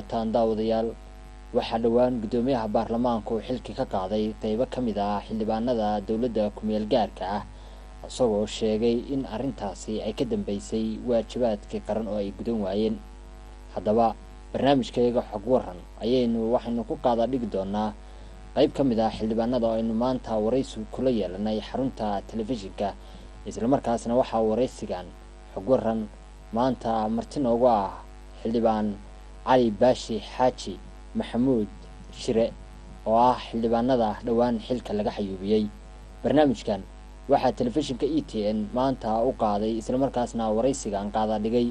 socotaan daawadayaal waxaa dhawaan gudoomiyaha baarlamaanka uu xilki ka qaaday qaybo ka mid ah xildhibaanada dowladda ku-meel gaarka ah isagoo sheegay in arrintaasi ay ka dambeysay waajibaadkii qaran oo ay gudan waayeen. haddaba barnaamijkeega xog waran waxaynu ku qaadaa dhigi doonaa qayb ka mid ah xildhibaanada oo aynu maanta waraysi kula yeelanay xarunta telefishinka, isla markaasna waxaa waraysigan xog waran maanta marti noogu ah xildhibaan cali baashi xaaji maxamuud shire oo ah xildhibaanada dhawaan xilka laga xayuubiyey. barnaamijkan waxaa telefishinka ETN maanta u qaaday isla markaasna waraysigan qaada dhigay.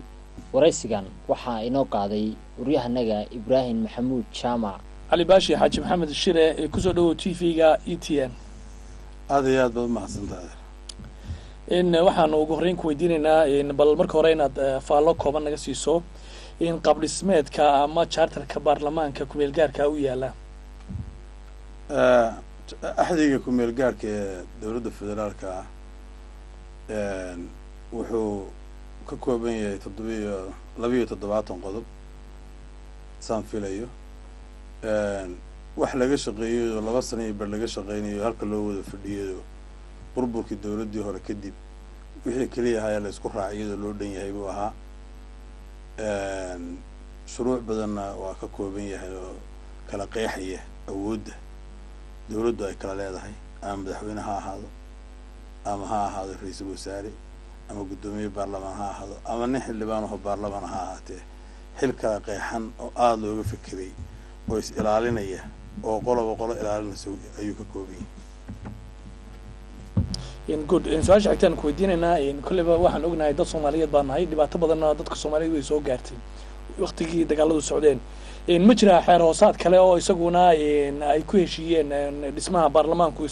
waraysigan waxaa inoo qaaday waryahanaga Ibrahim Maxamuud Jaamac. cali baashi xaaji maxamed shire ee ku soo dhaw TV-ga ETN. aad iyo aad baad mahadsantahay. waxaan ugu horreyn ku weydiinaynaa bal marka hore inaad faallo kooban naga siiso in qaab dhismeedka ama charterka baarlamaanka ku-meel gaarka u yaala. axdiga ku-meel gaarka ee dowladda federaalka wuxuu ka kooban yahay 7 qodob saan filayo. wax laga shaqeeyo 2 sano iyo bar laga shaqeynayo halka loo wada fadhiyo burburkii dowladdii hore kadib wixii kaliya ahaa la isku raaciyay loo dhan yahay buu ahaa. shuruuc badanna waa ka kooban yahay oo kala qeexaya awoodda dowladdu ay kala leedahay, ama madaxweyne ha ahaado, ama ha ahaado ra'iisul wasaare, ama gudoomiye baarlamaan ha ahaado, ama nin xildhibaan oo baarlamaan ha ahaatee xil kala qeexan oo aad looga fikiray oo is ilaalinaya oo qolo ilaalinaysa ayuu ka kooban yahay. good su-aasha xigtaan ku weydiinaynaa kolleyba waxaan ognahay dad Soomaaliyeed baan nahay, dhibaato badanna dadka Soomaaliyeed way soo gaartay waqtigii dagaaladu socdeen. ma jira xeer hoosaad kale oo isaguna ay ku heshiiyeen dhismaha baarlamaanku